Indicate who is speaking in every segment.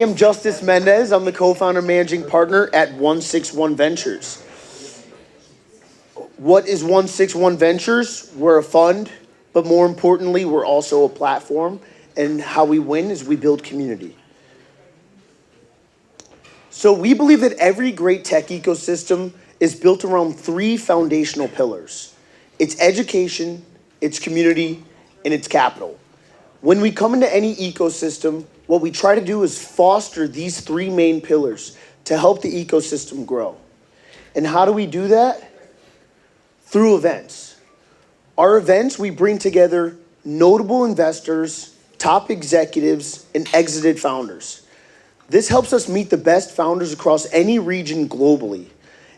Speaker 1: I'm Justice Mendez. I'm the co-founder managing partner at 161 Ventures. What is 161 Ventures? We're a fund, but more importantly, we're also a platform. And how we win is we build community. So we believe that every great tech ecosystem is built around three foundational pillars. It's education, it's community, and it's capital. When we come into any ecosystem, what we try to do is foster these three main pillars to help the ecosystem grow. And how do we do that? Through events. Our events, we bring together notable investors, top executives, and exited founders. This helps us meet the best founders across any region globally.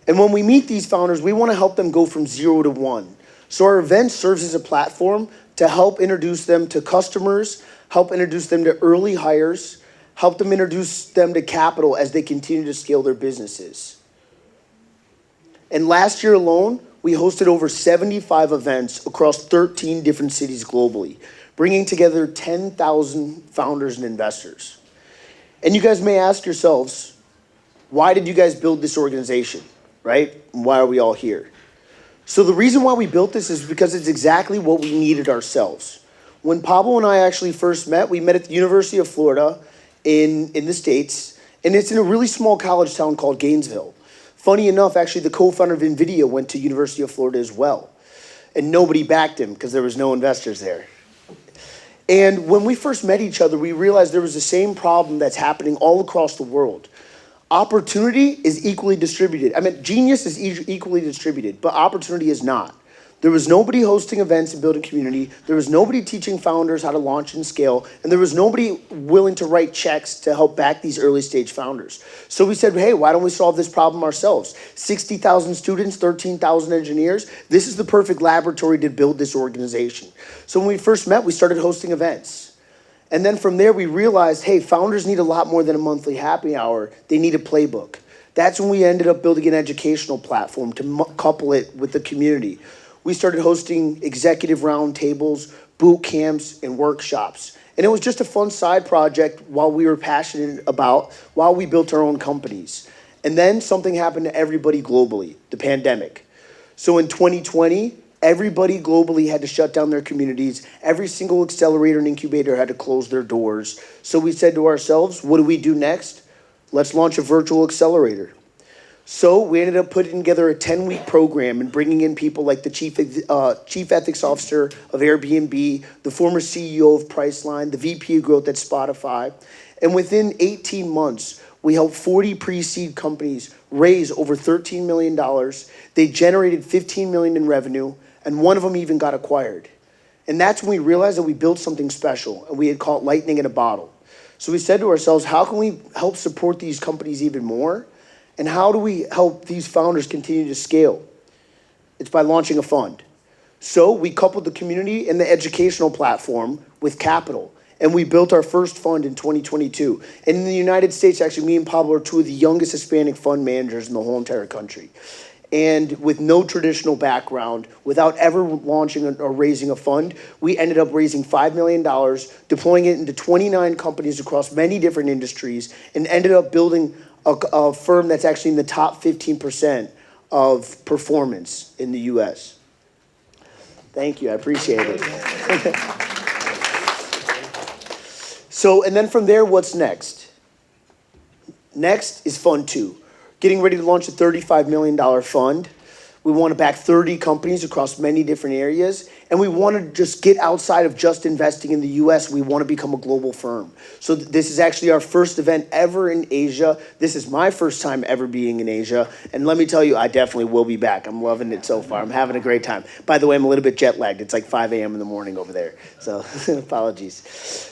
Speaker 1: And when we meet these founders, we want to help them go from 0 to 1. So our event serves as a platform to help introduce them to customers, help introduce them to early hires, help them introduce them to capital as they continue to scale their businesses. And last year alone, we hosted over 75 events across 13 different cities globally, bringing together 10,000 founders and investors. And you guys may ask yourselves, why did you guys build this organization, right? Why are we all here? So the reason why we built this is because it's exactly what we needed ourselves. When Pablo and I actually first met, we met at the University of Florida in the States, and it's in a really small college town called Gainesville. Funny enough, actually, the co-founder of NVIDIA went to University of Florida as well, and nobody backed him because there was no investors there. And when we first met each other, we realized there was the same problem that's happening all across the world. Opportunity is equally distributed. I mean, genius is equally distributed, but opportunity is not. There was nobody hosting events and building community. There was nobody teaching founders how to launch and scale. And there was nobody willing to write checks to help back these early stage founders. So we said, hey, why don't we solve this problem ourselves? 60,000 students, 13,000 engineers. This is the perfect laboratory to build this organization. So when we first met, we started hosting events. And then from there, we realized, hey, founders need a lot more than a monthly happy hour. They need a playbook. That's when we ended up building an educational platform to couple it with the community. We started hosting executive roundtables, boot camps, and workshops. And it was just a fun side project while we were passionate about, while we built our own companies. And then something happened to everybody globally, the pandemic. So in 2020, everybody globally had to shut down their communities. Every single accelerator and incubator had to close their doors. So we said to ourselves, what do we do next? Let's launch a virtual accelerator. So we ended up putting together a 10-week program and bringing in people like the chief ethics officer of Airbnb, the former CEO of Priceline, the VP of growth at Spotify. And within 18 months, we helped 40 pre-seed companies raise over $13 million. They generated $15 million in revenue, and one of them even got acquired. And that's when we realized that we built something special, and we had called lightning in a bottle. So we said to ourselves, how can we help support these companies even more? And how do we help these founders continue to scale? It's by launching a fund. So we coupled the community and the educational platform with capital. And we built our first fund in 2022. And in the United States, actually, me and Pablo are two of the youngest Hispanic fund managers in the whole entire country. And with no traditional background, without ever launching or raising a fund, we ended up raising $5 million, deploying it into 29 companies across many different industries, and ended up building a firm that's actually in the top 15% of performance in the US. Thank you, I appreciate it. So, and then from there, what's next? Next is Fund 2. Getting ready to launch a $35 million fund. We want to back 30 companies across many different areas. And we want to just get outside of just investing in the US. We want to become a global firm. So this is actually our first event ever in Asia. This is my first time ever being in Asia. And let me tell you, I definitely will be back. I'm loving it so far. I'm having a great time. By the way, I'm a little bit jet lagged. It's like 5 a.m. in the morning over there. So apologies.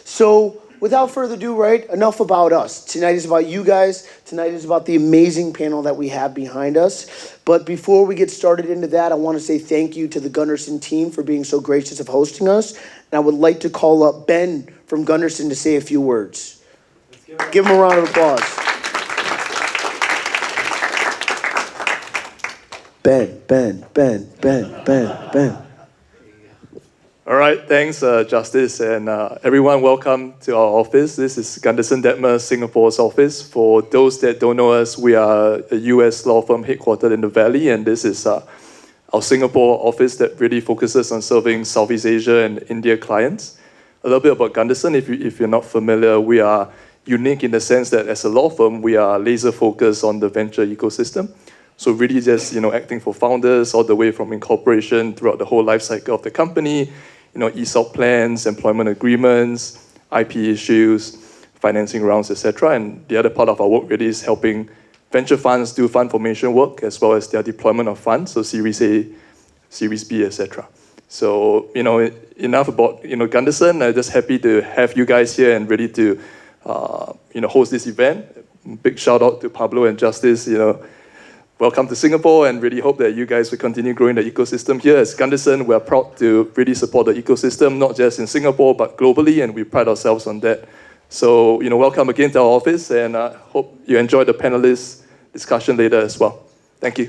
Speaker 1: So without further ado, right, enough about us. Tonight is about you guys. Tonight is about the amazing panel that we have behind us. But before we get started into that, I want to say thank you to the Gunderson team for being so gracious of hosting us. And I would like to call up Ben from Gunderson to say a few words. Give him a round of applause. Ben.
Speaker 2: All right, thanks, Justice, and everyone, welcome to our office. This is Gunderson Detmer, Singapore's office. For those that don't know us, we are a US law firm headquartered in the Valley, and this is our Singapore office that really focuses on serving Southeast Asia and India clients. A little bit about Gunderson, if you're not familiar, we are unique in the sense that as a law firm, we are laser focused on the venture ecosystem. So really just acting for founders all the way from incorporation throughout the whole life cycle of the company, ESOP plans, employment agreements, IP issues, financing rounds, etc. And the other part of our work really is helping venture funds do fund formation work as well as their deployment of funds, so Series A, Series B, etc. So enough about Gunderson. I'm just happy to have you guys here and ready to host this event. Big shout out to Pablo and Justice. Welcome to Singapore, and really hope that you guys will continue growing the ecosystem here. As Gunderson, we're proud to really support the ecosystem, not just in Singapore, but globally, and we pride ourselves on that. So, welcome again to our office, and I hope you enjoy the panelist discussion later as well. Thank you.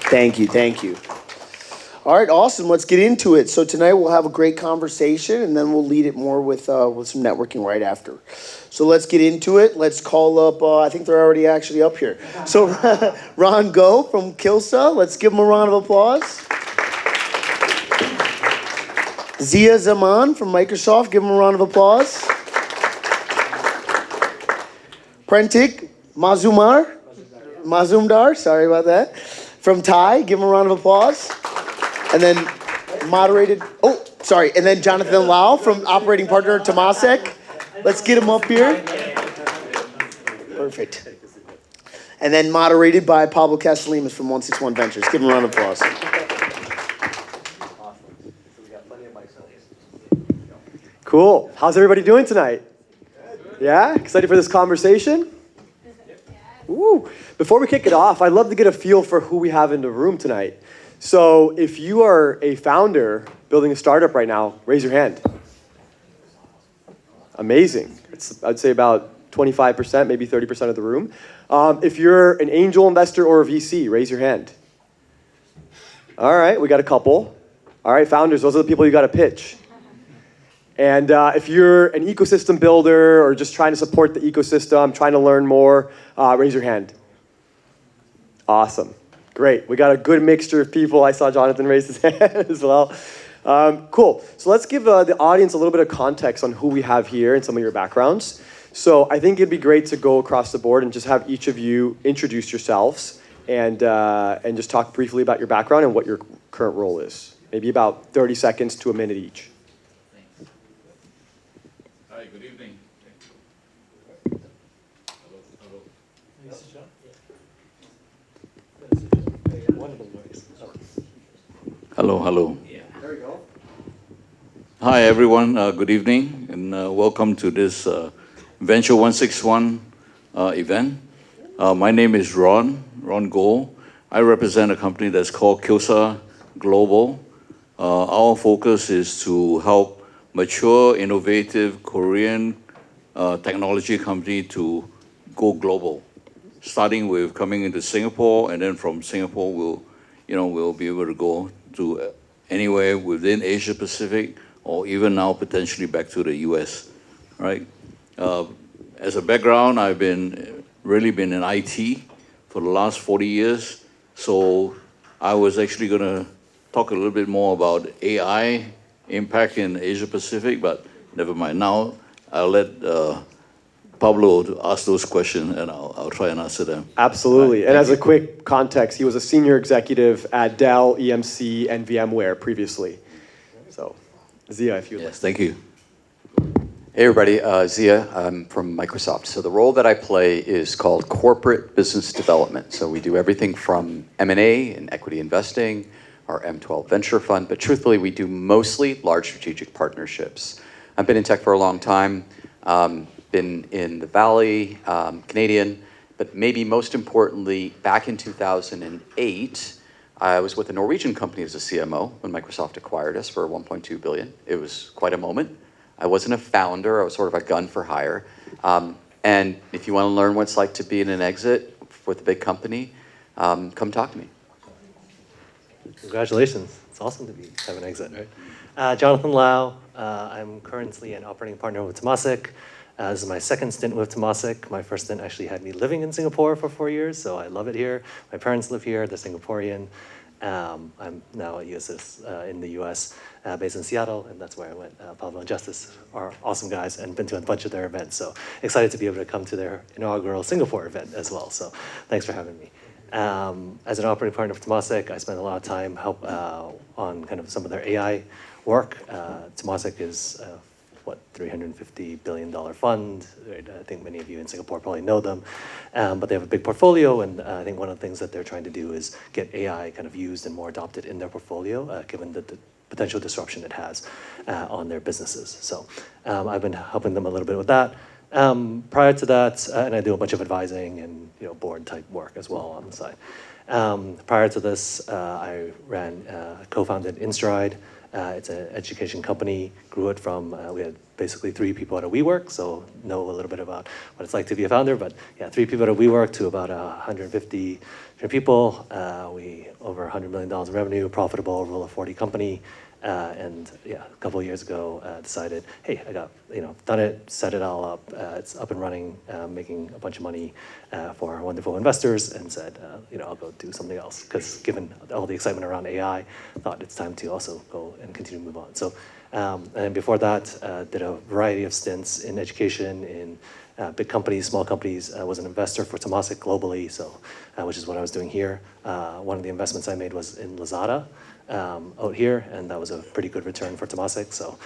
Speaker 1: Thank you. All right, awesome. Let's get into it. So tonight we'll have a great conversation, and then we'll lead it more with some networking right after. So let's get into it. Let's call up, I think they're already actually up here. So Ron Goh from Kilsa, let's give him a round of applause. Zia Zaman from Microsoft, give him a round of applause. Prentik Mazumdar, sorry about that, from Thai, give him a round of applause. And then and then Jonathan Lau from operating partner Temasek. Let's get him up here. Perfect. And then moderated by Pablo Castellanos from 161 Ventures. Give him a round of applause.
Speaker 3: Cool. How's everybody doing tonight? Yeah? Excited for this conversation? Ooh. Before we kick it off, I'd love to get a feel for who we have in the room tonight. So if you are a founder building a startup right now, raise your hand. Amazing. I'd say about 25%, maybe 30% of the room. If you're an angel investor or a VC, raise your hand. All right, we got a couple. All right, founders, those are the people you got to pitch. And if you're an ecosystem builder or just trying to support the ecosystem, trying to learn more, raise your hand. Awesome. Great. We got a good mixture of people. I saw Jonathan raise his hand as well. Cool. So let's give the audience a little bit of context on who we have here and some of your backgrounds. So I think it'd be great to go across the board and just have each of you introduce yourselves and just talk briefly about your background and what your current role is. Maybe about 30 seconds to a minute each.
Speaker 4: Hi, good evening. Hello.
Speaker 3: There you go.
Speaker 4: Hi, everyone. Good evening, and welcome to this Venture 161 event. My name is Ron Goh. I represent a company that's called Kilsa Global. Our focus is to help mature, innovative Korean technology company to go global, starting with coming into Singapore, and then from Singapore we'll be able to go to anywhere within Asia Pacific, or even now potentially back to the US, right? As a background, I've really been in IT for the last 40 years. So I was actually gonna talk a little bit more about AI impact in Asia Pacific, but never mind. Now I'll let Pablo to ask those questions, and I'll try and answer them.
Speaker 3: Absolutely.
Speaker 4: Right,
Speaker 3: and as a quick context, he was a senior executive at Dell, EMC, and VMware previously. So, Zia, if you would.
Speaker 4: Yes, thank you.
Speaker 5: Hey everybody, Zia, I'm from Microsoft. So the role that I play is called corporate business development. So we do everything from M&A and equity investing, our M12 venture fund, but truthfully we do mostly large strategic partnerships. I've been in tech for a long time, been in the Valley, Canadian, but maybe most importantly, back in 2008, I was with a Norwegian company as a CMO when Microsoft acquired us for 1.2 billion. It was quite a moment. I wasn't a founder, I was sort of a gun for hire. And if you want to learn what it's like to be in an exit with a big company, come talk to me.
Speaker 3: Congratulations. That's
Speaker 6: awesome to have an exit, right? Jonathan Lau. I'm currently an operating partner with Temasek. This is my second stint with Temasek. My first stint actually had me living in Singapore for 4 years, so I love it here. My parents live here, they're Singaporean. I'm now a USS in the US, based in Seattle, and that's where I went. Pablo and Justice are awesome guys, and been to a bunch of their events, so excited to be able to come to their inaugural Singapore event as well, so thanks for having me. As an operating partner for Temasek, I spend a lot of time on kind of some of their AI work. Temasek is $350 billion fund. Right? I think many of you in Singapore probably know them, but they have a big portfolio, and I think one of the things that they're trying to do is get AI kind of used and more adopted in their portfolio, given the potential disruption it has on their businesses. So I've been helping them a little bit with that. Prior to that, and I do a bunch of advising and board type work as well on the side. Prior to this, I co-founded InStride. It's an education company, grew it from, we had basically 3 people at a WeWork, so know a little bit about what it's like to be a founder, but yeah, 3 people at a WeWork to about 150 people. We over $100 million in revenue, profitable, Rule of 40 company. And yeah, a couple of years ago, decided, hey, I got, done it, set it all up. It's up and running, making a bunch of money for our wonderful investors, and said, I'll go do something else. Because given all the excitement around AI, I thought it's time to also go and continue to move on. So, and before that, did a variety of stints in education, in big companies, small companies. I was an investor for Temasek globally, so which is what I was doing here. One of the investments I made was in Lazada. Out here, and that was a pretty good return for Temasek. So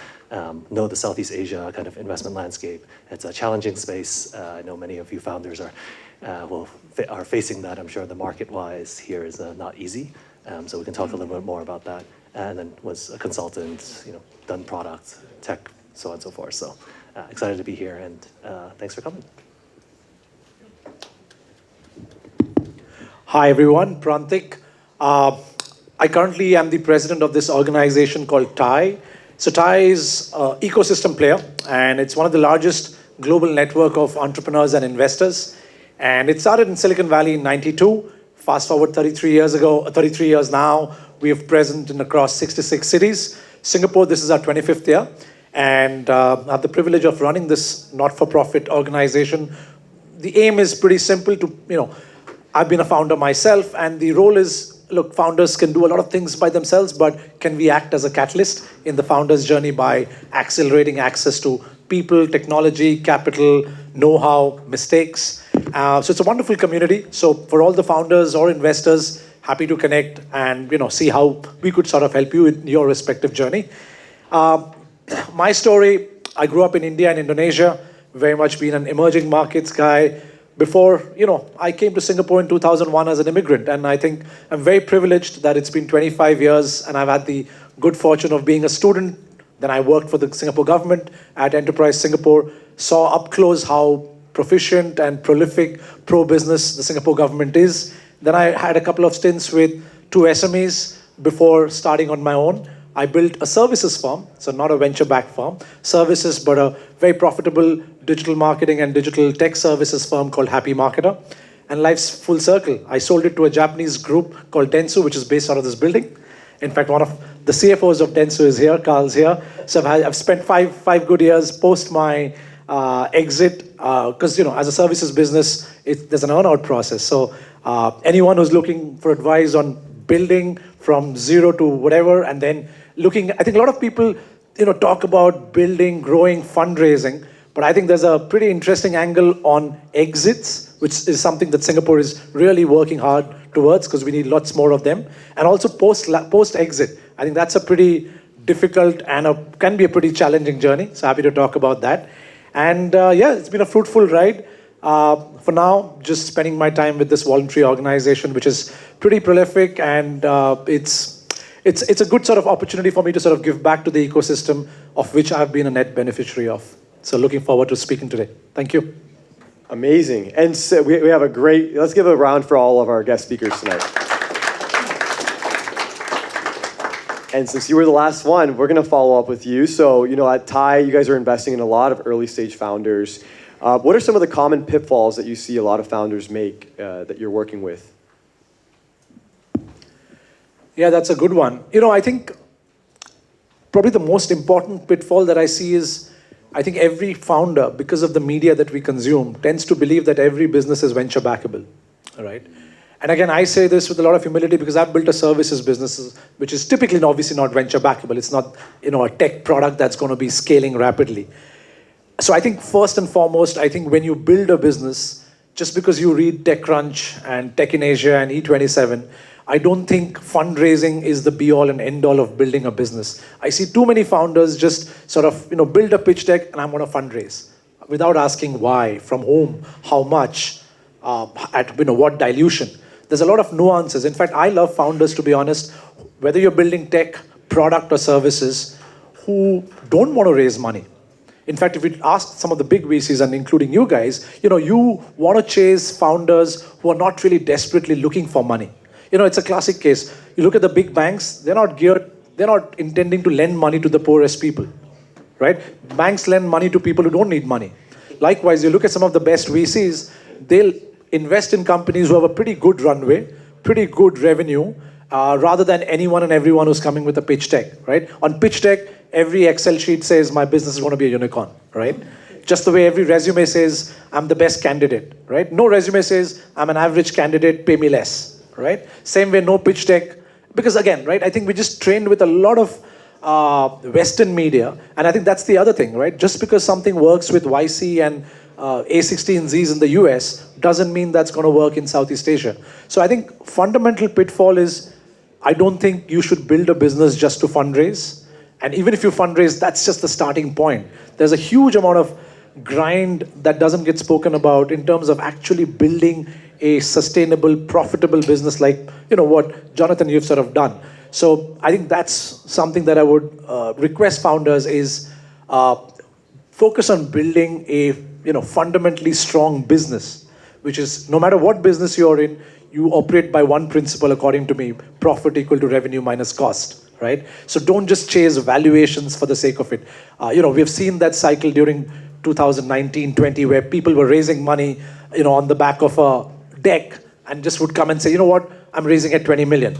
Speaker 6: know the Southeast Asia kind of investment landscape. It's a challenging space. I know many of you founders are facing that. I'm sure the market-wise here is not easy. So we can talk a little bit more about that. And then was a consultant, done product, tech, so on and so forth. So excited to be here, and thanks for coming.
Speaker 7: Hi everyone, Prantik. I currently am the president of this organization called TIE. So TIE is an ecosystem player, and it's one of the largest global network of entrepreneurs and investors. And it started in Silicon Valley in '92. Fast forward 33 years now, we have present in across 66 cities. Singapore, this is our 25th year. And I have the privilege of running this not-for-profit organization. The aim is pretty simple I've been a founder myself, and the role is, look, founders can do a lot of things by themselves, but can we act as a catalyst in the founder's journey by accelerating access to people, technology, capital, know-how, mistakes. So it's a wonderful community. So for all the founders or investors, happy to connect and see how we could sort of help you in your respective journey. My story, I grew up in India and Indonesia, very much been an emerging markets guy. Before, I came to Singapore in 2001 as an immigrant, and I think I'm very privileged that it's been 25 years, and I've had the good fortune of being a student. Then I worked for the Singapore government at Enterprise Singapore, saw up close how proficient and prolific pro-business the Singapore government is. Then I had a couple of stints with 2 SMEs before starting on my own. I built a services firm, so not a venture-backed firm, services, but a very profitable digital marketing and digital tech services firm called Happy Marketer. And life's full circle. I sold it to a Japanese group called Dentsu, which is based out of this building. In fact, one of the CFOs of Dentsu is here, Carl's here. So I've spent five good years post my exit, because as a services business, there's an earn-out process. So anyone who's looking for advice on building from zero to whatever, and then I think a lot of people, talk about building, growing, fundraising, but I think there's a pretty interesting angle on exits, which is something that Singapore is really working hard towards because we need lots more of them. And also post-exit. I think that's a pretty difficult and can be a pretty challenging journey. So happy to talk about that. And it's been a fruitful ride. For now, just spending my time with this voluntary organization, which is pretty prolific, and it's a good sort of opportunity for me to sort of give back to the ecosystem of which I've been a net beneficiary of. So looking forward to speaking today. Thank you.
Speaker 3: Amazing. And so we have let's give a round for all of our guest speakers tonight. And since you were the last one, we're going to follow up with you. So, at TIE, you guys are investing in a lot of early stage founders. What are some of the common pitfalls that you see a lot of founders make that you're working with?
Speaker 7: Yeah, that's a good one. I think probably the most important pitfall that I see is I think every founder, because of the media that we consume, tends to believe that every business is venture backable. All right. And again, I say this with a lot of humility because I've built a services business, which is typically and obviously not venture backable. It's not, a tech product that's going to be scaling rapidly. So I think first and foremost, I think when you build a business, just because you read TechCrunch and Tech in Asia and E27, I don't think fundraising is the be all and end all of building a business. I see too many founders just sort of, build a pitch deck and I'm going to fundraise without asking why, from whom, how much, at what dilution. There's a lot of nuances. In fact, I love founders, to be honest, whether you're building tech, product, or services, who don't want to raise money. In fact, if we ask some of the big VCs, and including you guys, you want to chase founders who are not really desperately looking for money. It's a classic case. You look at the big banks, they're not intending to lend money to the poorest people, right? Banks lend money to people who don't need money. Likewise, you look at some of the best VCs, they'll invest in companies who have a pretty good runway, pretty good revenue, rather than anyone and everyone who's coming with a pitch deck, right? On pitch deck, every Excel sheet says my business is going to be a unicorn, right? Just the way every resume says I'm the best candidate, right? No resume says I'm an average candidate, pay me less, right? Same way, no pitch deck. Because again, right, I think we just trained with a lot of Western media, and I think that's the other thing, right? Just because something works with YC and A16Zs in the US doesn't mean that's going to work in Southeast Asia. So I think fundamental pitfall is I don't think you should build a business just to fundraise. And even if you fundraise, that's just the starting point. There's a huge amount of grind that doesn't get spoken about in terms of actually building a sustainable, profitable business like, what Jonathan, you've sort of done. So I think that's something that I would request founders is focus on building a fundamentally strong business, which is no matter what business you're in, you operate by one principle, according to me, profit equal to revenue minus cost, right? So don't just chase valuations for the sake of it. We've seen that cycle during 2019-20 where people were raising money, on the back of a deck and just would come and say, what, I'm raising at 20 million.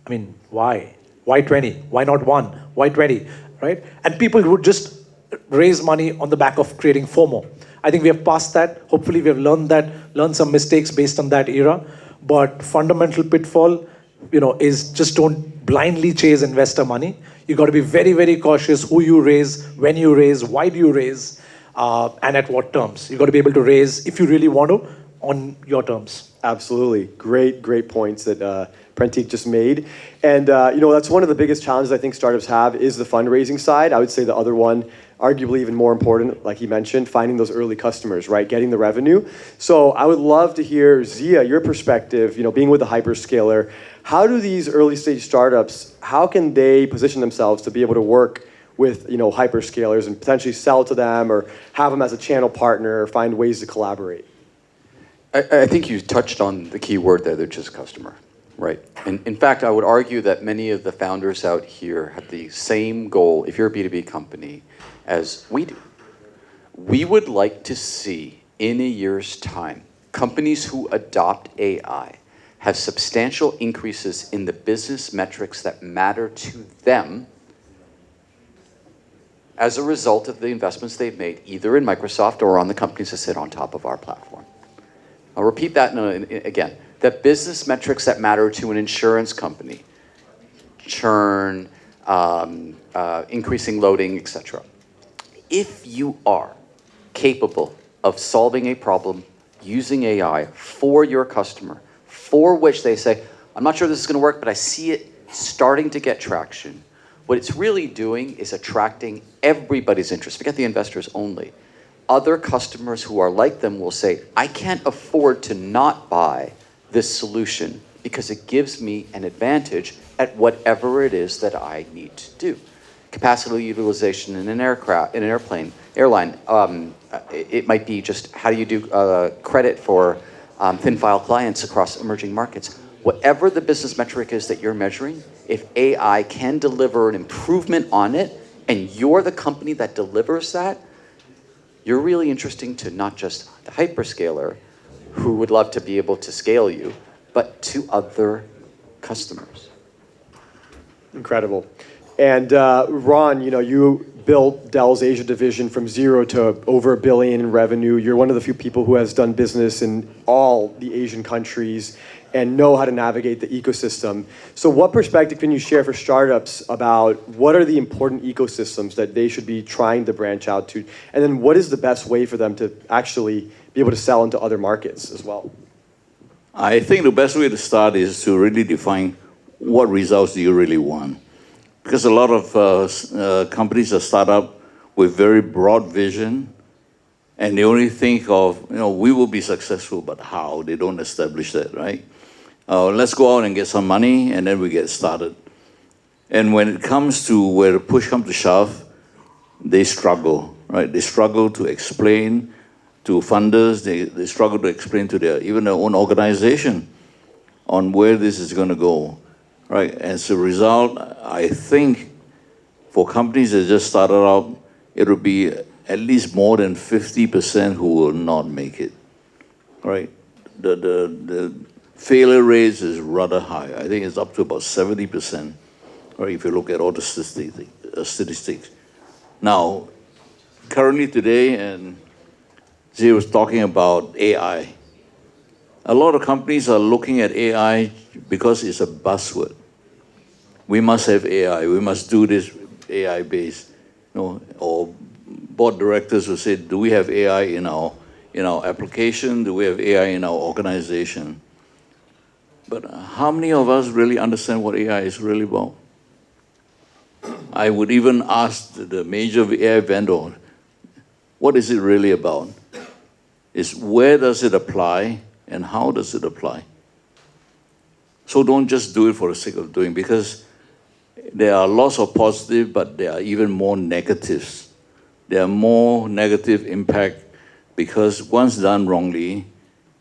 Speaker 7: I mean, why? Why 20? Why not 1? Why 20, right? And people would just raise money on the back of creating FOMO. I think we have passed that. Hopefully we have learned some mistakes based on that era. But fundamental pitfall, is just don't blindly chase investor money. You got to be very, very cautious who you raise, when you raise, why do you raise, and at what terms. You got to be able to raise, if you really want to, on your terms.
Speaker 3: Absolutely. Great points that Prantik just made. And, that's one of the biggest challenges I think startups have is the fundraising side. I would say the other one, arguably even more important, like he mentioned, finding those early customers, right? Getting the revenue. So I would love to hear, Zia, your perspective, being with a hyperscaler, how do these early stage startups, how can they position themselves to be able to work with, hyperscalers and potentially sell to them or have them as a channel partner or find ways to collaborate?
Speaker 5: I think you touched on the key word there, which is customer, right? And in fact, I would argue that many of the founders out here have the same goal, if you're a B2B company, as we do. We would like to see, in a year's time, companies who adopt AI have substantial increases in the business metrics that matter to them as a result of the investments they've made, either in Microsoft or on the companies that sit on top of our platform. I'll repeat that again. The business metrics that matter to an insurance company, churn, increasing loading, etc. If you are capable of solving a problem using AI for your customer, for which they say, I'm not sure this is going to work, but I see it starting to get traction, what it's really doing is attracting everybody's interest. Forget the investors only. Other customers who are like them will say, I can't afford to not buy this solution because it gives me an advantage at whatever it is that I need to do. Capacity utilization in an airline. It might be just how do you do credit for thin file clients across emerging markets. Whatever the business metric is that you're measuring, if AI can deliver an improvement on it, and you're the company that delivers that, you're really interesting to not just the hyperscaler, who would love to be able to scale you, but to other customers.
Speaker 3: Incredible. And Ron, you built Dell's Asia division from 0 to over $1 billion in revenue. You're one of the few people who has done business in all the Asian countries and know how to navigate the ecosystem. So what perspective can you share for startups about what are the important ecosystems that they should be trying to branch out to? And then what is the best way for them to actually be able to sell into other markets as well?
Speaker 4: I think the best way to start is to really define what results do you really want. Because a lot of companies that start up with very broad vision, and they only think of, we will be successful, but how? They don't establish that, right? Let's go out and get some money, and then we get started. And when it comes to where the push comes to shove, they struggle, right? They struggle to explain to funders, they struggle to explain to even their own organization on where this is going to go, right? As a result, I think for companies that just started out, it will be at least more than 50% who will not make it, right? The failure rates is rather high. I think it's up to about 70%, right, if you look at all the statistics. Now, currently today, and Zia was talking about AI. A lot of companies are looking at AI because it's a buzzword. We must have AI. We must do this AI-based. Or board directors will say, "Do we have AI in our application? Do we have AI in our organization?" But how many of us really understand what AI is really about? I would even ask the major AI vendor, what is it really about? Is where does it apply and how does it apply? So don't just do it for the sake of doing, because there are lots of positive, but there are even more negatives. There are more negative impact because once done wrongly,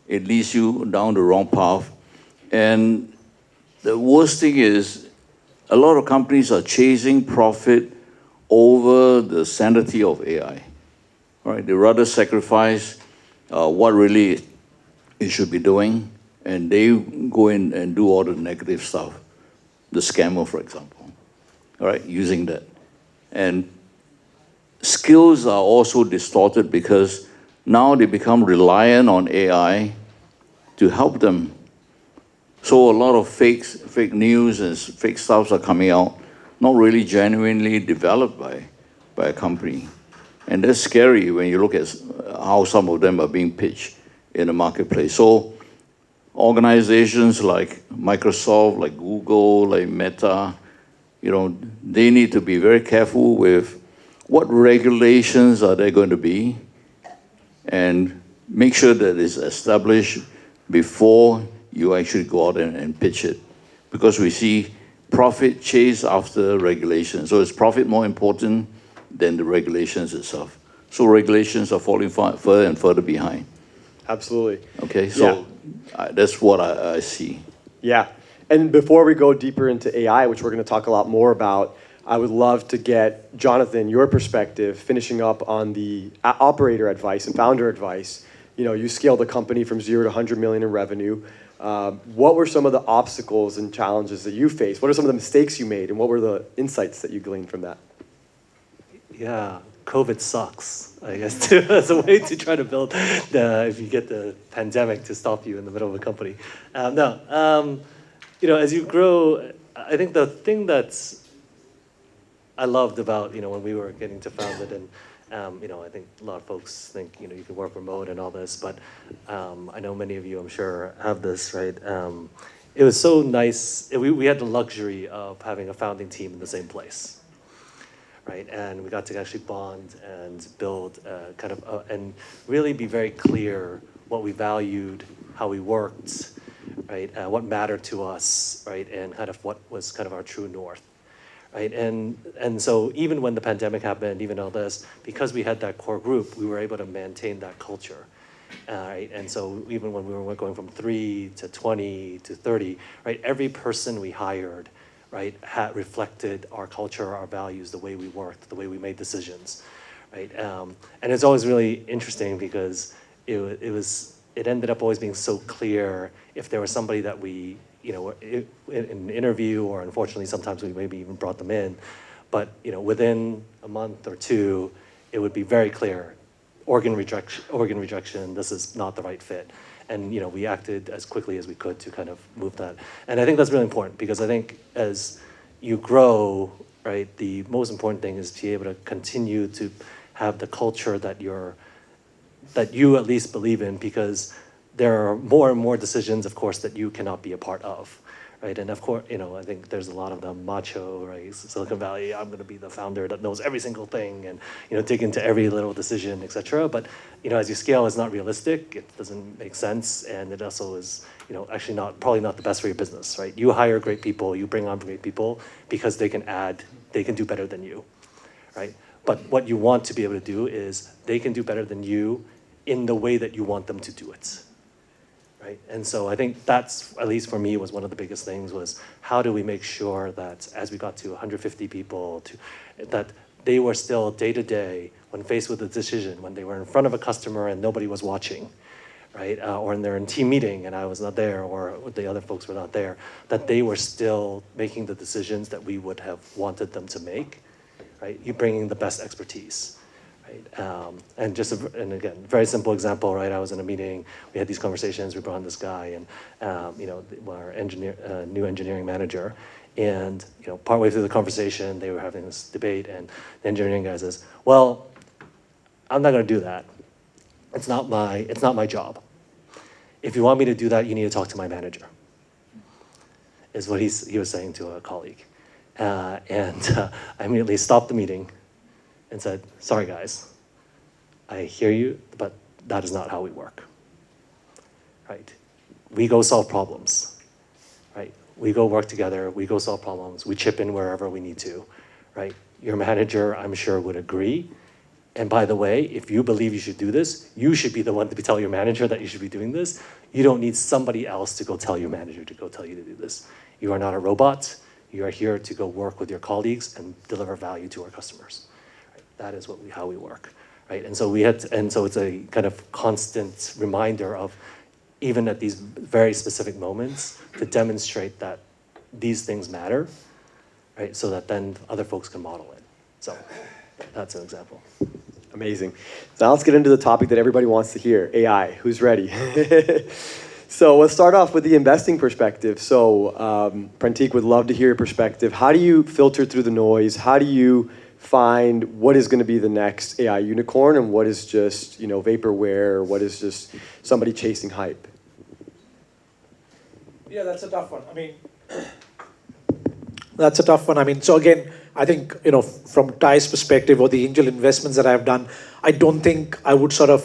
Speaker 4: it leads you down the wrong path. And the worst thing is, a lot of companies are chasing profit over the sanity of AI. Right? They rather sacrifice what really it should be doing, and they go in and do all the negative stuff. The scammer, for example, all right, using that. And skills are also distorted because now they become reliant on AI to help them. So a lot of fake news and fake stuffs are coming out, not really genuinely developed by a company. And that's scary when you look at how some of them are being pitched in the marketplace. So organizations like Microsoft, like Google, like Meta, they need to be very careful with what regulations are there going to be and make sure that it's established before you actually go out and pitch it. Because we see profit chase after regulation. So is profit more important than the regulations itself? So regulations are falling further and further behind.
Speaker 3: Absolutely.
Speaker 4: Okay, so that's what I see.
Speaker 3: Yeah. And before we go deeper into AI, which we're going to talk a lot more about, I would love to get, Jonathan, your perspective, finishing up on the operator advice and founder advice. You scaled a company from 0 to 100 million in revenue. What were some of the obstacles and challenges that you faced? What are some of the mistakes you made, and what were the insights that you gleaned from that?
Speaker 6: Yeah, COVID sucks, I guess, too, as a way to try to build if you get the pandemic to stop you in the middle of a company. As you grow, I think the thing that's I loved about, when we were getting to found it, and I think a lot of folks think, you can work remote and all this, but I know many of you, I'm sure, have this, right? It was so nice. We had the luxury of having a founding team in the same place, right? And we got to actually bond and build and really be very clear what we valued, how we worked, right? What mattered to us, right? And kind of what was kind of our true north. Right, and so even when the pandemic happened, even all this, because we had that core group, we were able to maintain that culture, right? And so even when we were going from 3 to 20 to 30, right, every person we hired, right, had reflected our culture, our values, the way we worked, the way we made decisions, right? And it's always really interesting because it ended up always being so clear if there was somebody that we in an interview, or unfortunately sometimes we maybe even brought them in, but within a month or two, it would be very clear, organ rejection, this is not the right fit. And we acted as quickly as we could to kind of move that. And I think that's really important, because I think as you grow, right, the most important thing is to be able to continue to have the culture that you at least believe in, because there are more and more decisions, of course, that you cannot be a part of, right? And of course, I think there's a lot of the macho, right, Silicon Valley, I'm going to be the founder that knows every single thing and, dig into every little decision, et cetera. But, as you scale, it's not realistic, it doesn't make sense, and it also is, actually probably not the best for your business, right? You hire great people, you bring on great people because they can do better than you, right? But what you want to be able to do is they can do better than you in the way that you want them to do it. Right? And so I think that's, at least for me, was one of the biggest things, was how do we make sure that as we got to 150 people, that they were still day to day, when faced with a decision, when they were in front of a customer and nobody was watching, right? Or when they're in team meeting and I was not there, or the other folks were not there, that they were still making the decisions that we would have wanted them to make, right? You bringing the best expertise. Right? And again, very simple example, right? I was in a meeting, we had these conversations, we brought in this guy, and our new engineering manager, and partway through the conversation, they were having this debate, and the engineering guy says, "Well, I'm not going to do that. It's not my job. If you want me to do that, you need to talk to my manager." Is what he was saying to a colleague, and I immediately stopped the meeting and said, "Sorry guys, I hear you, but that is not how we work, right? We go solve problems, right? We go work together, we go solve problems, we chip in wherever we need to, right? Your manager, I'm sure, would agree. And by the way, if you believe you should do this, you should be the one to tell your manager that you should be doing this. You don't need somebody else to go tell your manager to go tell you to do this. You are not a robot. You are here to go work with your colleagues and deliver value to our customers. That is how we work, right? And so it's a kind of constant reminder of, even at these very specific moments, to demonstrate that these things matter, right? So that then other folks can model it. So that's an example.
Speaker 3: Amazing. So now let's get into the topic that everybody wants to hear, AI. Who's ready? So let's start off with the investing perspective. So Prantik, would love to hear your perspective. How do you filter through the noise? How do you find what is going to be the next AI unicorn and what is just, vaporware, or what is just somebody chasing hype?
Speaker 7: Yeah, that's a tough one. That's a tough one. So again, I think, from Ty's perspective or the angel investments that I've done, I don't think I would sort of,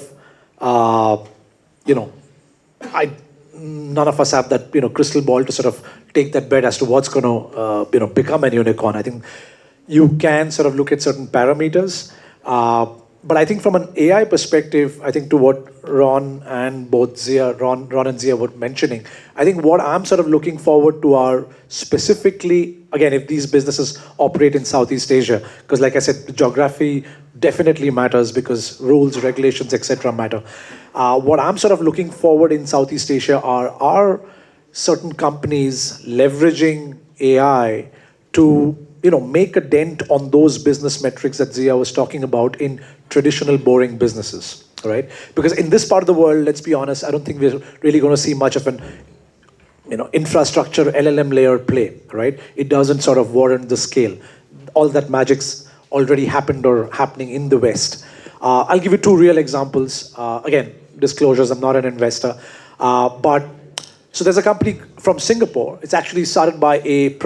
Speaker 7: none of us have that, crystal ball to sort of take that bet as to what's going to, become a unicorn. I think you can sort of look at certain parameters. But I think from an AI perspective, I think to what Ron and Zia were mentioning, I think what I'm sort of looking forward to are specifically, again, if these businesses operate in Southeast Asia, because like I said, the geography definitely matters because rules, regulations, etc. matter. What I'm sort of looking forward in Southeast Asia are certain companies leveraging AI to make a dent on those business metrics that Zia was talking about in traditional boring businesses, right? Because in this part of the world, let's be honest, I don't think we're really going to see much of an infrastructure LLM layer play, right? It doesn't sort of warrant the scale. All that magic's already happened or happening in the West. I'll give you two real examples. Again, disclosures, I'm not an investor. So there's a company from Singapore. It's actually started by a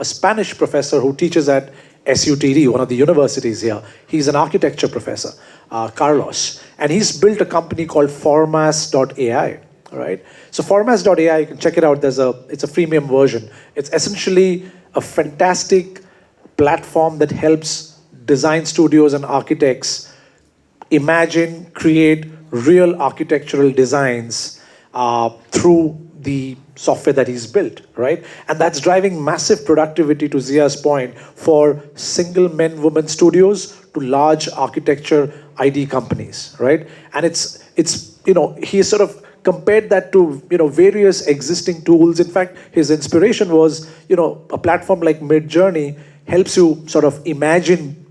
Speaker 7: Spanish professor who teaches at SUTD, one of the universities here. He's an architecture professor, Carlos. And he's built a company called Formas.ai, right? So Formas.ai, you can check it out. It's a freemium version. It's essentially a fantastic platform that helps design studios and architects imagine, create real architectural designs through the software that he's built, right? And that's driving massive productivity, to Zia's point, for single men, women studios to large architecture ID companies, right? And it's he's sort of compared that to various existing tools. In fact, his inspiration was a platform like Midjourney helps you sort of imagine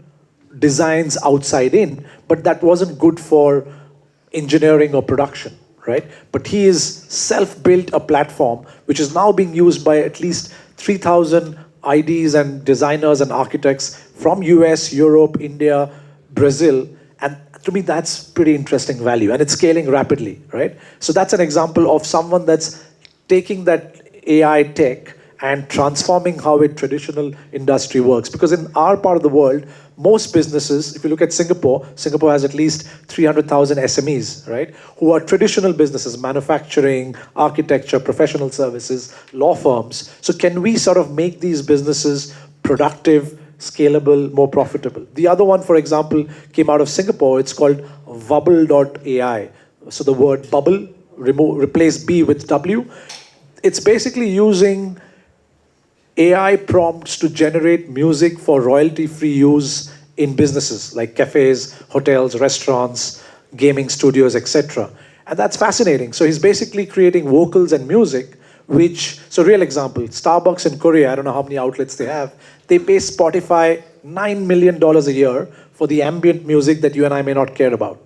Speaker 7: designs outside in, but that wasn't good for engineering or production, right? But he is self-built a platform which is now being used by at least 3,000 IDs and designers and architects from US, Europe, India, Brazil, and to me that's pretty interesting value, and it's scaling rapidly, right? So that's an example of someone that's taking that AI tech and transforming how a traditional industry works. Because in our part of the world, most businesses, if you look at Singapore, Singapore has at least 300,000 SMEs, right? Who are traditional businesses, manufacturing, architecture, professional services, law firms. So can we sort of make these businesses productive, scalable, more profitable? The other one, for example, came out of Singapore. It's called Wubble.ai. So the word bubble, replace B with W. It's basically using AI prompts to generate music for royalty-free use in businesses like cafes, hotels, restaurants, gaming studios, etc. And that's fascinating. So he's basically creating vocals and music, so real example, Starbucks in Korea, I don't know how many outlets they have, they pay Spotify $9 million a year for the ambient music that you and I may not care about.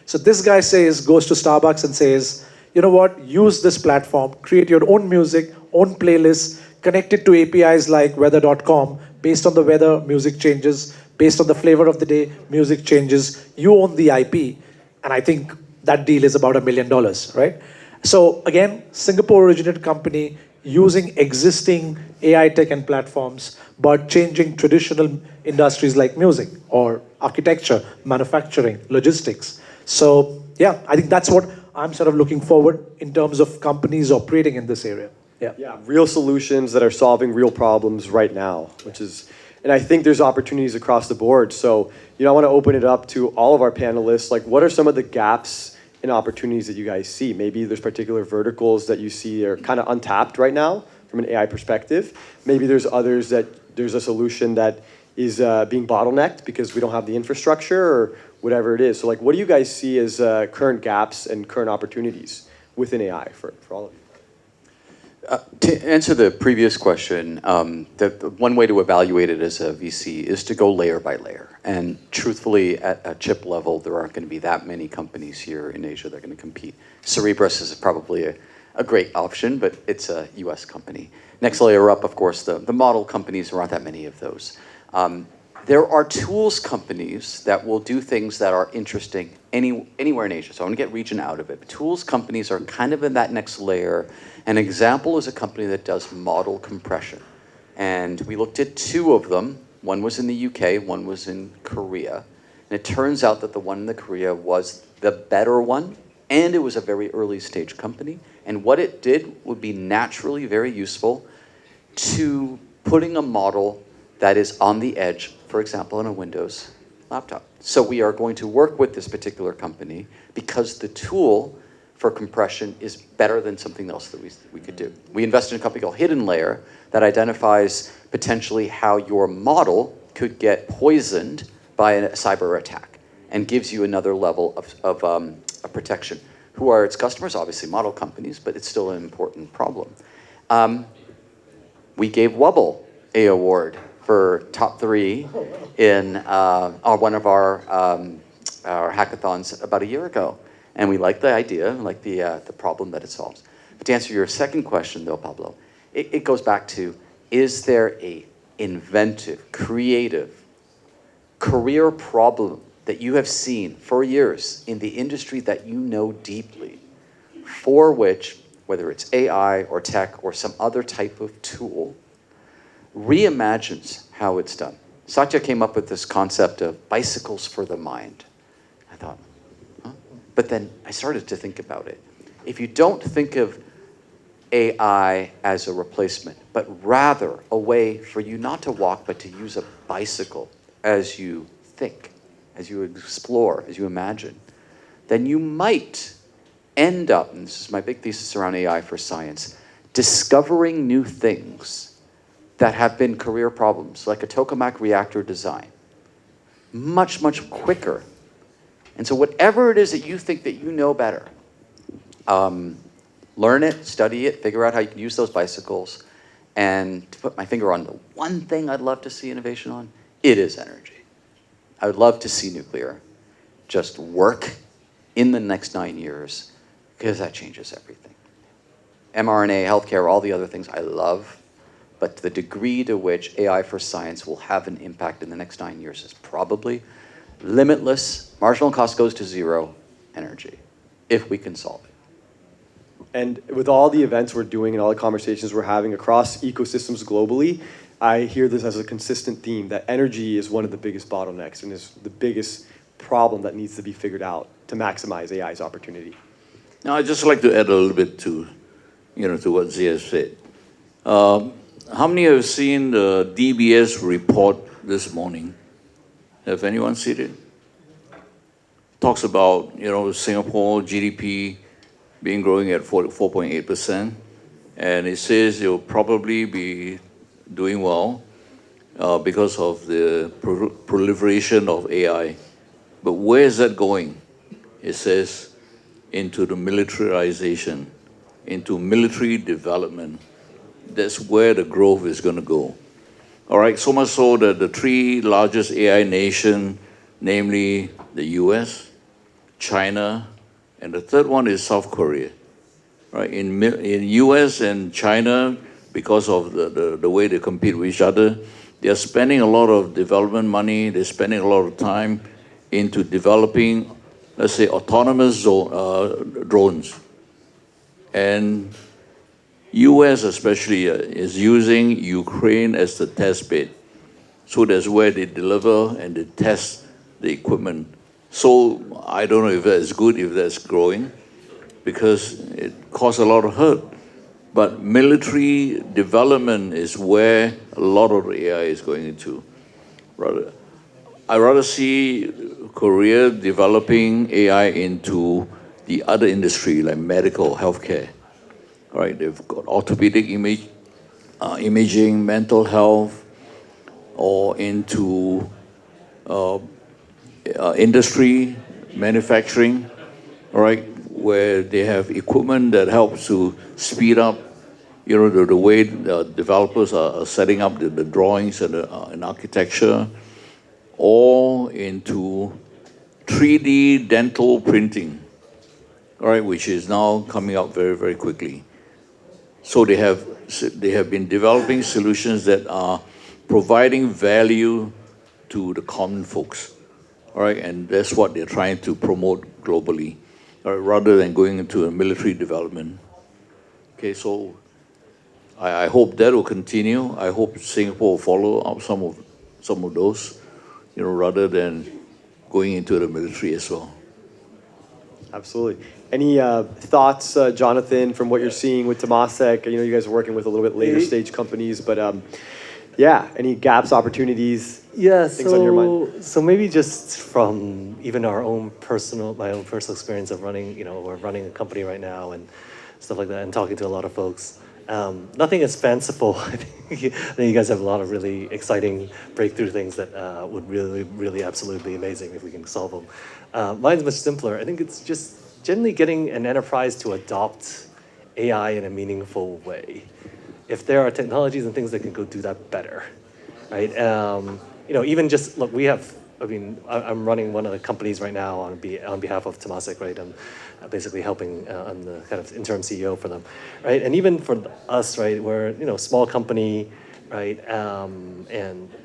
Speaker 7: So this guy goes to Starbucks and says, you know what, use this platform, create your own music, own playlists, connected to APIs like weather.com. Based on the weather, music changes. Based on the flavor of the day, music changes. You own the IP. And I think that deal is about $1 million, right? So again, Singapore-originated company using existing AI tech and platforms, but changing traditional industries like music or architecture, manufacturing, logistics. So yeah, I think that's what I'm sort of looking forward in terms of companies operating in this area.
Speaker 3: Yeah, real solutions that are solving real problems right now, and I think there's opportunities across the board. So, I want to open it up to all of our panelists. Like, what are some of the gaps and opportunities that you guys see? Maybe there's particular verticals that you see are kind of untapped right now from an AI perspective. Maybe there's others that there's a solution that is being bottlenecked because we don't have the infrastructure or whatever it is. So, like, what do you guys see as current gaps and current opportunities within AI for all of you?
Speaker 5: To answer the previous question, the one way to evaluate it as a VC is to go layer by layer. And truthfully, at a chip level, there aren't going to be that many companies here in Asia that are going to compete. Cerebras is probably a great option, but it's a US company. Next layer up, of course, the model companies, there aren't that many of those. There are tools companies that will do things that are interesting anywhere in Asia. So I want to get region out of it. But tools companies are kind of in that next layer. An example is a company that does model compression. And we looked at two of them. One was in the UK, one was in Korea. And it turns out that the one in the Korea was the better one, and it was a very early stage company. And what it did would be naturally very useful to putting a model that is on the edge, for example, on a Windows laptop. So we are going to work with this particular company because the tool for compression is better than something else that we could do. We invested in a company called Hidden Layer that identifies potentially how your model could get poisoned by a cyber attack and gives you another level of protection. Who are its customers? Obviously model companies, but it's still an important problem. We gave Wubble an award for top 3 in one of our hackathons about a year ago. And we like the idea, like the problem that it solves. But to answer your second question, though, Pablo, it goes back to, is there a inventive, creative, career problem that you have seen for years in the industry that you know deeply, for which, whether it's AI or tech or some other type of tool, reimagines how it's done? Satya came up with this concept of bicycles for the mind. I thought, but then I started to think about it. If you don't think of AI as a replacement, but rather a way for you not to walk, but to use a bicycle as you think, as you explore, as you imagine, then you might end up, and this is my big thesis around AI for science, discovering new things that have been career problems, like a tokamak reactor design, much, much quicker. And so whatever it is that you think that you know better, Learn it, study it, figure out how you can use those bicycles. And to put my finger on the one thing I'd love to see innovation on, it is energy. I would love to see nuclear just work in the next 9 years, because that changes everything. mRNA, healthcare, all the other things I love, but the degree to which AI for science will have an impact in the next 9 years is probably limitless, marginal cost goes to zero, energy, if we can solve it.
Speaker 3: And with all the events we're doing and all the conversations we're having across ecosystems globally, I hear this as a consistent theme that energy is one of the biggest bottlenecks and is the biggest problem that needs to be figured out to maximize AI's opportunity.
Speaker 4: Now, I'd just like to add a little bit to what Zia said. How many have seen the DBS report this morning? Have anyone seen it? Talks about, Singapore GDP being growing at 4.8%, and it says it will probably be doing well because of the proliferation of AI. But where is that going? It says into the militarization, into military development. That's where the growth is going to go. All right, so much so that the three largest AI nations, namely the US, China, and the third one is South Korea. Right? In US and China, because of the way they compete with each other, they're spending a lot of development money, they're spending a lot of time into developing, let's say, autonomous drones. And US especially is using Ukraine as the test bed. So that's where they deliver and they test the equipment. So I don't know if that's good, if that's growing, because it caused a lot of hurt. But military development is where a lot of AI is going into. I rather see Korea developing AI into the other industry, like medical, healthcare. Right? They've got orthopedic imaging, mental health, or into industry, manufacturing, all right, where they have equipment that helps to speed up, the way the developers are setting up the drawings and architecture, or into 3D dental printing, all right, which is now coming up very, very quickly. So they have been developing solutions that are providing value to the common folks. All right, and that's what they're trying to promote globally, rather than going into a military development. Okay, so I hope that will continue. I hope Singapore will follow up some of those, rather than going into the military as well.
Speaker 3: Absolutely. Any thoughts, Jonathan, from what you're seeing with Temasek? You guys are working with a little bit later stage companies, but any gaps, opportunities?
Speaker 6: Yeah,
Speaker 3: things on your mind?
Speaker 6: so maybe just from even my own personal experience of running, we're running a company right now and stuff like that, and talking to a lot of folks. Nothing is fanciful. I think you guys have a lot of really exciting breakthrough things that would really, really absolutely be amazing if we can solve them. Mine's much simpler. I think it's just generally getting an enterprise to adopt AI in a meaningful way. If there are technologies and things that can go do that better, right? Even just look, I'm running one of the companies right now on behalf of Temasek, right? I'm basically helping. I'm the kind of interim CEO for them, right? And even for us, right, we're small company, right?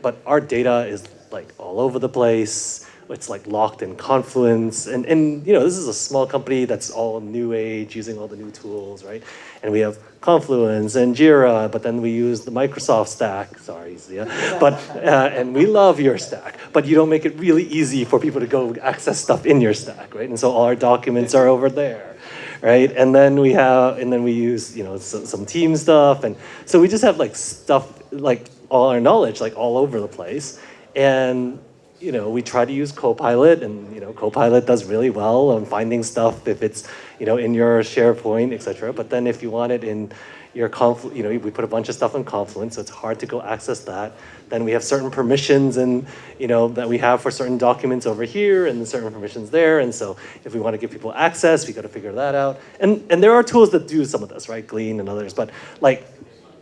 Speaker 6: But our data is like all over the place. It's like locked in Confluence, and this is a small company that's all new age, using all the new tools, right? And we have Confluence and Jira, but then we use the Microsoft stack. Sorry, Zia, but and we love your stack, but you don't make it really easy for people to go access stuff in your stack, right? And so all our documents are over there, right? And then we use some team stuff, and so we just have like stuff like all our knowledge like all over the place, and we try to use Copilot, and Copilot does really well on finding stuff if it's in your SharePoint, etc. But then if you want it in your we put a bunch of stuff in Confluent, so it's hard to go access that. Then we have certain permissions and that we have for certain documents over here and certain permissions there. And so if we want to give people access, we got to figure that out. And there are tools that do some of this, right? Glean and others. But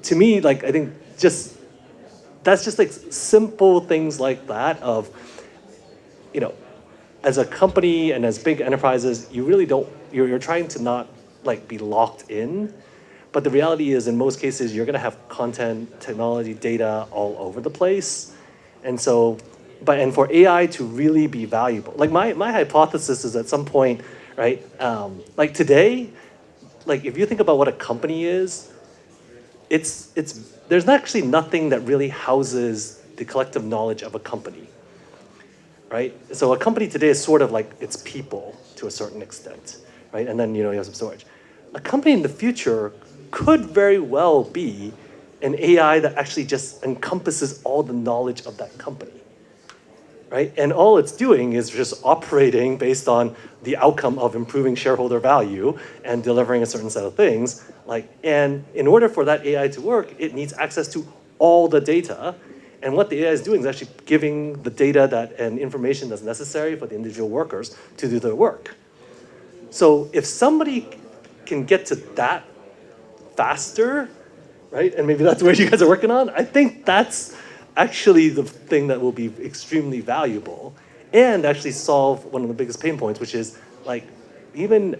Speaker 6: to me, I think that's just simple things like that of, as a company and as big enterprises, you really don't, you're trying to not be locked in. But the reality is, in most cases, you're going to have content, technology, data all over the place. And so, and for AI to really be valuable, my hypothesis is at some point, right, today, if you think about what a company is, there's actually nothing that really houses the collective knowledge of a company, right? So a company today is sort of it's people to a certain extent, right? And then, you have some storage. A company in the future could very well be an AI that actually just encompasses all the knowledge of that company, right? And all it's doing is just operating based on the outcome of improving shareholder value and delivering a certain set of things. And in order for that AI to work, it needs access to all the data. And what the AI is doing is actually giving the data and information that's necessary for the individual workers to do their work. So if somebody can get to that faster, right? And maybe that's what you guys are working on. I think that's actually the thing that will be extremely valuable and actually solve one of the biggest pain points, which is even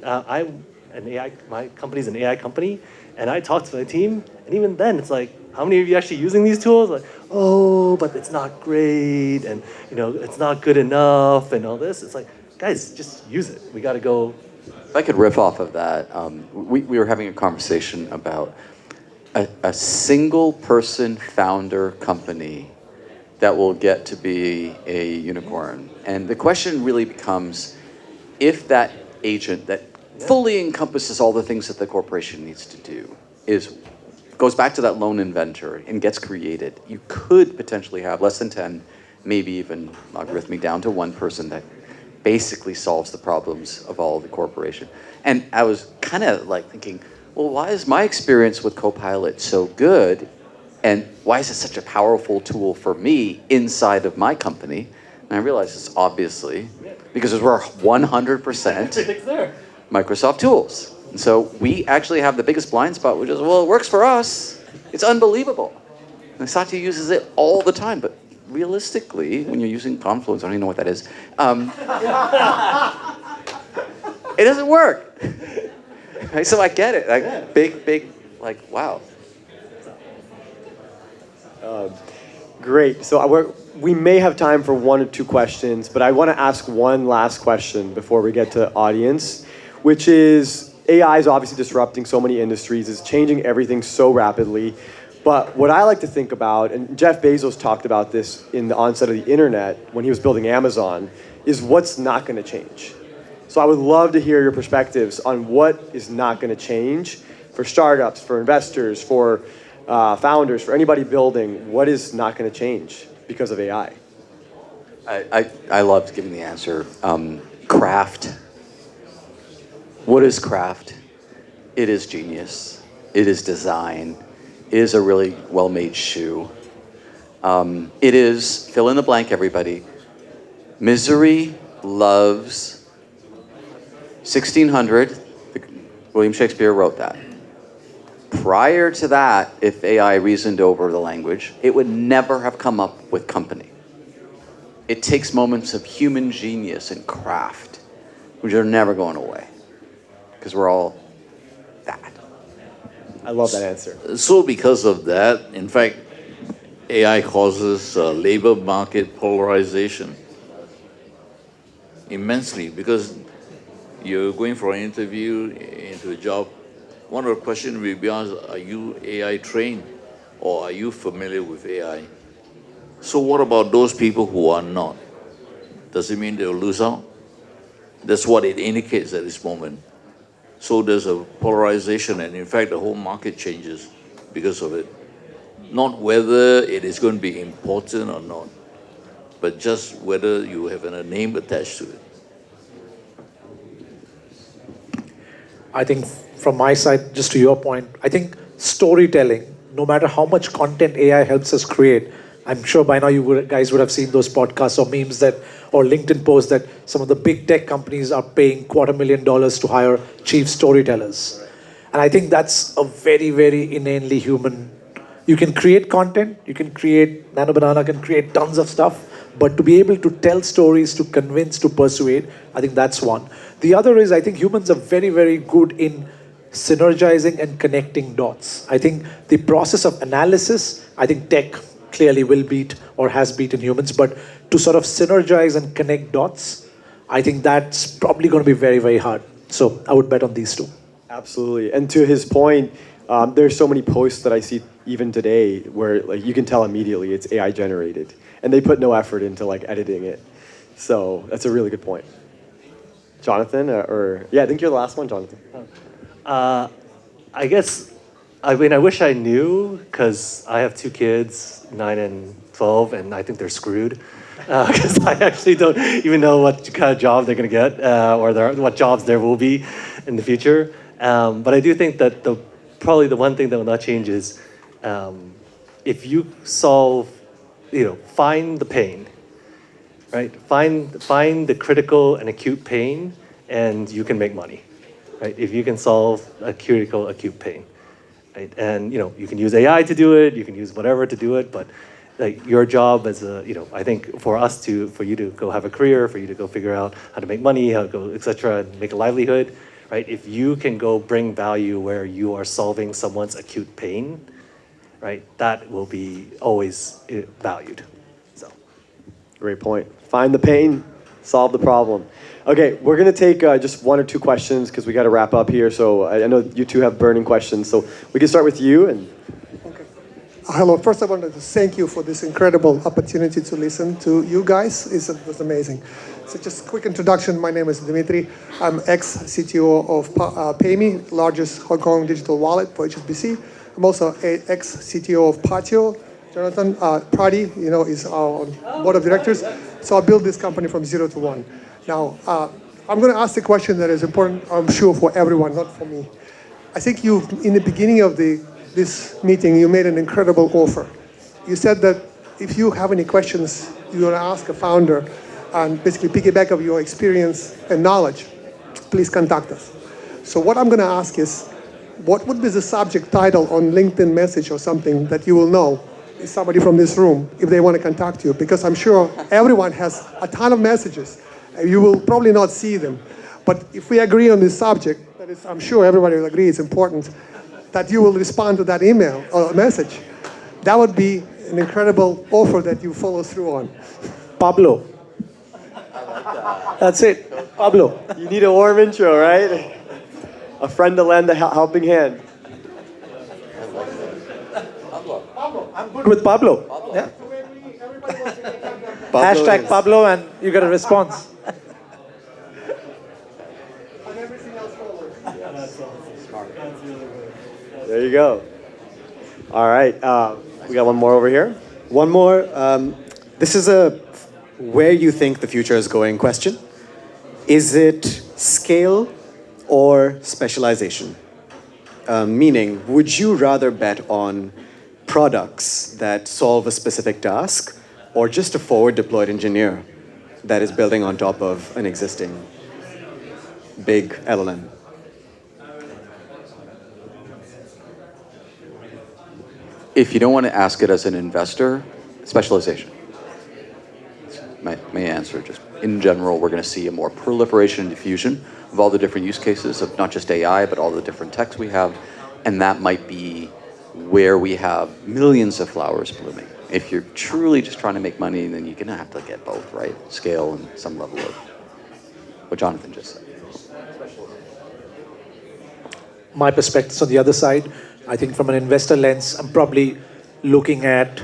Speaker 6: my company's an AI company, and I talk to my team, and even then it's how many of you actually using these tools? Oh, but it's not great, and it's not good enough, and all this. It's guys, just use it. We got to go.
Speaker 5: If I could riff off of that, we were having a conversation about a single person founder company that will get to be a unicorn. And the question really becomes, if that agent that fully encompasses all the things that the corporation needs to do goes back to that lone inventor and gets created, you could potentially have less than 10, maybe even logarithmic down to one person that basically solves the problems of all of the corporation. And I was kind of thinking, well, why is my experience with Copilot so good? And why is it such a powerful tool for me inside of my company? And I realized it's obviously because we're 100% Microsoft tools. And so we actually have the biggest blind spot, which is, well, it works for us. It's unbelievable. And Satya uses it all the time, but realistically, when you're using Confluence, I don't even know what that is, it doesn't work. So I get it. Big, wow.
Speaker 3: Great. So we may have time for one or two questions, but I want to ask one last question before we get to audience, which is AI is obviously disrupting so many industries. It's changing everything so rapidly. But what I like to think about, and Jeff Bezos talked about this in the onset of the internet when he was building Amazon, is what's not going to change. So I would love to hear your perspectives on what is not going to change for startups, for investors, for founders, for anybody building. What is not going to change because of AI?
Speaker 5: I loved giving the answer. Craft. What is craft? It is genius. It is design. It is a really well-made shoe. It is, fill in the blank, everybody. Misery loves 1600. William Shakespeare wrote that. Prior to that, if AI reasoned over the language, it would never have come up with company. It takes moments of human genius and craft, which are never going away, because we're all that.
Speaker 3: I love that answer.
Speaker 4: So because of that, in fact, AI causes labor market polarization immensely, because you're going for an interview into a job. One of the questions will be asked, are you AI trained or are you familiar with AI? So what about those people who are not? Does it mean they'll lose out? That's what it indicates at this moment. So there's a polarization, and in fact, the whole market changes because of it. Not whether it is going to be important or not, but just whether you have a name attached to it.
Speaker 7: I think from my side, just to your point, I think storytelling, no matter how much content AI helps us create. I'm sure by now guys would have seen those podcasts or memes or LinkedIn posts that some of the big tech companies are paying $250,000 to hire chief storytellers. And I think that's a very, very inanely human. You can create content, Nano Banana can create tons of stuff, but to be able to tell stories, to convince, to persuade, I think that's one. The other is I think humans are very, very good in synergizing and connecting dots. I think the process of analysis, I think tech clearly will beat or has beaten humans, but to sort of synergize and connect dots, I think that's probably going to be very, very hard. So I would bet on these two.
Speaker 3: Absolutely. And to his point, there's so many posts that I see even today where like you can tell immediately it's AI generated, and they put no effort into like editing it. So that's a really good point. Jonathan, I think you're the last one, Jonathan.
Speaker 6: I guess, I wish I knew, because I have two kids, 9 and 12, and I think they're screwed. Because I actually don't even know what kind of job they're going to get, or what jobs there will be in the future. But I do think that probably the one thing that will not change is if you find the pain, right? Find the critical and acute pain, and you can make money, right? If you can solve a critical acute pain, right? And you can use AI to do it, you can use whatever to do it, but like your job as I think for you to go have a career, for you to go figure out how to make money, how to go, etc., and make a livelihood, right? If you can go bring value where you are solving someone's acute pain, right? That will be always valued. So,
Speaker 3: Great point. Find the pain, solve the problem. Okay, we're going to take just one or two questions because we got to wrap up here. So I know you two have burning questions. So we can start with you. And
Speaker 8: Hello. First, I wanted to thank you for this incredible opportunity to listen to you guys. It was amazing. So just quick introduction. My name is Dimitri. I'm ex-CTO of PayMe, largest Hong Kong digital wallet for HSBC. I'm also ex-CTO of Patio. Jonathan Prady, is our board of directors. So I built this company from 0 to 1. Now, I'm going to ask the question that is important, I'm sure, for everyone, not for me. I think in the beginning of this meeting, you made an incredible offer. You said that if you have any questions you want to ask a founder and basically piggyback of your experience and knowledge, please contact us. So what I'm going to ask is, what would be the subject title on LinkedIn message or something that you will know is somebody from this room if they want to contact you? Because I'm sure everyone has a ton of messages. You will probably not see them. But if we agree on this subject, that is, I'm sure everybody will agree it's important, that you will respond to that email or message. That would be an incredible offer that you follow through on.
Speaker 7: Pablo. That's it. Pablo.
Speaker 3: you need a warm intro, right? A friend to lend a helping hand.
Speaker 7: I'm good with Pablo. Yeah. Hashtag Pablo, and you get a response.
Speaker 3: There you go. All right. We got one more over here.
Speaker 9: One more. This is a where you think the future is going question. Is it scale or specialization? Meaning, would you rather bet on products that solve a specific task or just a forward deployed engineer that is building on top of an existing big LLM?
Speaker 5: If you don't want to ask it as an investor, specialization. My answer, just in general, we're going to see a more proliferation and diffusion of all the different use cases of not just AI, but all the different techs we have. And that might be where we have millions of flowers blooming. If you're truly just trying to make money, then you're going to have to get both, right? Scale and some level of what Jonathan just said.
Speaker 7: My perspectives on the other side, I think from an investor lens, I'm probably looking at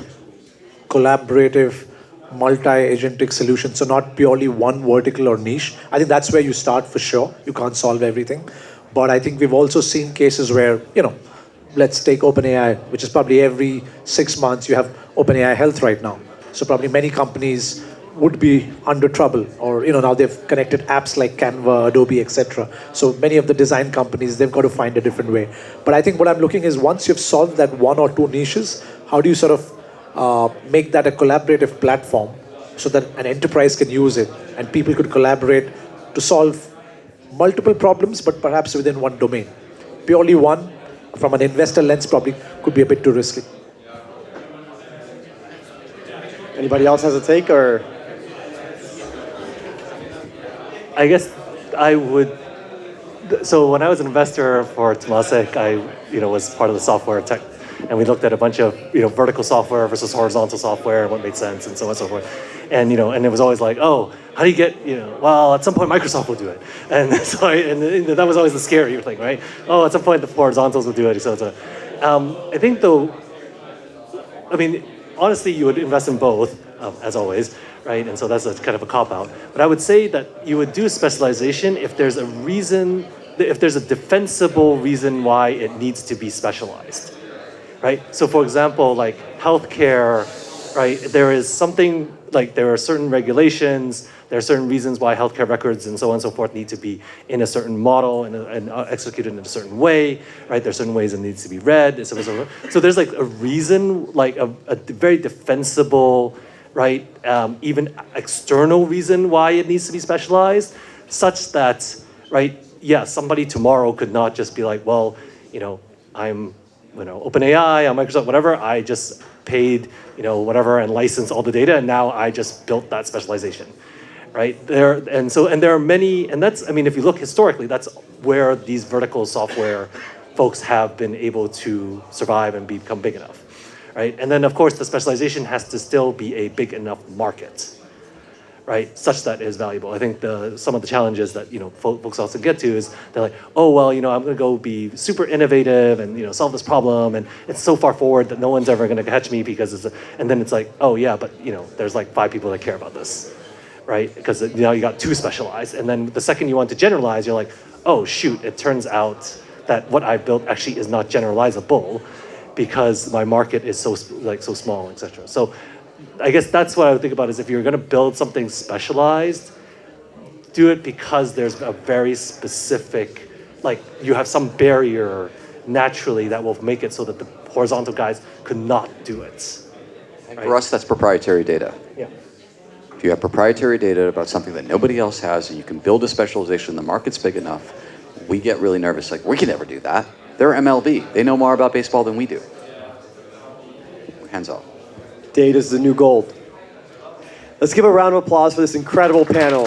Speaker 7: collaborative, multi-agentic solutions, so not purely one vertical or niche. I think that's where you start for sure. You can't solve everything. But I think we've also seen cases where, let's take OpenAI, which is probably every 6 months you have OpenAI Health right now. So probably many companies would be under trouble, or now they've connected apps like Canva, Adobe, etc. So many of the design companies, they've got to find a different way. But I think what I'm looking is, once you've solved that one or two niches, how do you sort of make that a collaborative platform so that an enterprise can use it and people could collaborate to solve multiple problems, but perhaps within one domain. Purely one, from an investor lens, probably could be a bit too risky.
Speaker 3: Anybody else has a take, or?
Speaker 6: I guess I would. So when I was an investor for Temasek, I was part of the software tech, and we looked at a bunch of vertical software versus horizontal software and what made sense and so on and so forth. And and it was always like, oh, how do you get well, at some point Microsoft will do it, and so that was always the scary thing, right? Oh, at some point the horizontals will do it. So I think though, I mean, honestly, you would invest in both, as always, right? And so that's a kind of a cop-out. But I would say that you would do specialization if there's a reason, if there's a defensible reason why it needs to be specialized, right? So for example, like healthcare, right? There is something, like there are certain regulations, there are certain reasons why healthcare records and so on and so forth need to be in a certain model and executed in a certain way, right? There are certain ways it needs to be read, and so on and so forth. So there's like a reason, like a very defensible, right? Even external reason why it needs to be specialized, such that, right? Yeah, somebody tomorrow could not just be like, well, I'm, OpenAI, I'm Microsoft, whatever. I just paid, whatever, and licensed all the data, and now I just built that specialization, right? There are many, and that's, I mean, if you look historically, that's where these vertical software folks have been able to survive and become big enough, right? And then of course the specialization has to still be a big enough market, right? Such that it is valuable. I think some of the challenges that folks also get to is they're like, oh well, I'm going to go be super innovative and solve this problem, and it's so far forward that no one's ever going to catch me because and then it's like, oh yeah, but there's like 5 people that care about this, right? Because now you got too specialized, and then the second you want to generalize, you're like, oh shoot, it turns out that what I built actually is not generalizable because my market is so small, etc. So I guess that's what I would think about, is if you're going to build something specialized, do it because there's a very specific, like you have some barrier naturally that will make it so that the horizontal guys could not do it.
Speaker 5: And for us, that's proprietary data.
Speaker 6: Yeah.
Speaker 5: If you have proprietary data about something that nobody else has, and you can build a specialization, the market's big enough, we get really nervous. Like, we can never do that. They're MLB. They know more about baseball than we do. Hands off.
Speaker 3: Data's the new gold. Let's give a round of applause for this incredible panel.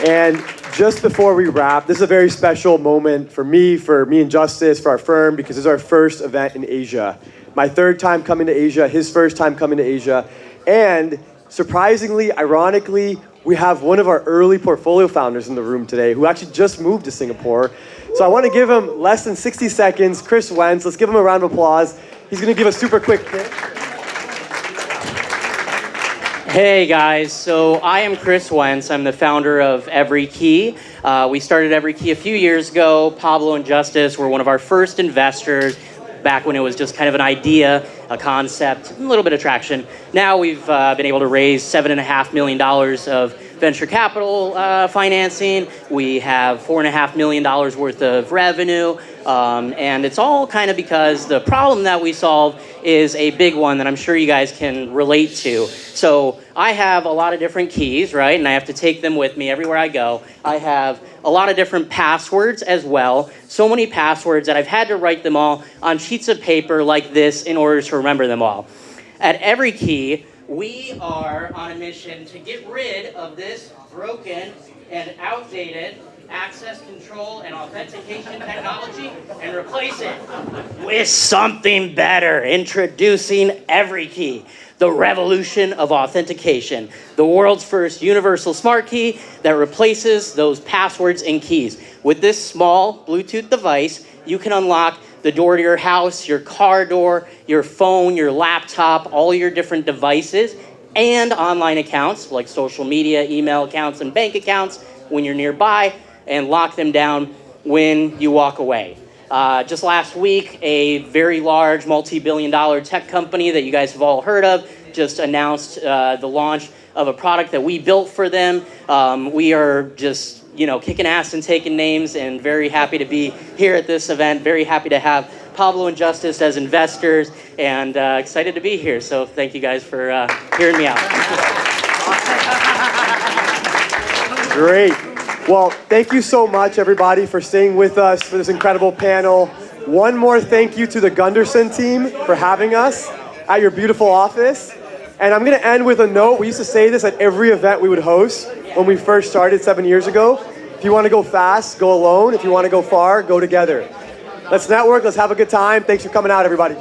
Speaker 3: And just before we wrap, this is a very special moment for me and Justice, for our firm, because this is our first event in Asia. My 3rd time coming to Asia, his 1st time coming to Asia. And surprisingly, ironically, we have one of our early portfolio founders in the room today who actually just moved to Singapore. So I want to give him less than 60 seconds. Chris Wentz, let's give him a round of applause. He's going to give a super quick pitch.
Speaker 10: Hey guys, so I am Chris Wentz. I'm the founder of EveryKey. We started EveryKey a few years ago. Pablo and Justice were one of our first investors back when it was just kind of an idea, a concept, a little bit of traction. Now we've been able to raise $7.5 million of venture capital financing. We have $4.5 million worth of revenue. And it's all kind of because the problem that we solve is a big one that I'm sure you guys can relate to. So I have a lot of different keys, right? And I have to take them with me everywhere I go. I have a lot of different passwords as well. So many passwords that I've had to write them all on sheets of paper like this in order to remember them all. At EveryKey, we are on a mission to get rid of this broken and outdated access control and authentication technology and replace it with something better. Introducing EveryKey, the revolution of authentication, the world's first universal smart key that replaces those passwords and keys. With this small Bluetooth device, you can unlock the door to your house, your car door, your phone, your laptop, all your different devices, and online accounts like social media, email accounts, and bank accounts when you're nearby, and lock them down when you walk away. Just last week, a very large multi-billion-dollar tech company that you guys have all heard of just announced the launch of a product that we built for them. We are just, kicking ass and taking names, and very happy to be here at this event. Very happy to have Pablo and Justice as investors, and excited to be here. So thank you guys for hearing me out.
Speaker 3: Great. Well, thank you so much, everybody, for staying with us for this incredible panel. One more thank you to the Gunderson team for having us at your beautiful office. And I'm going to end with a note. We used to say this at every event we would host when we first started 7 years ago. If you want to go fast, go alone. If you want to go far, go together. Let's network. Let's have a good time. Thanks for coming out, everybody.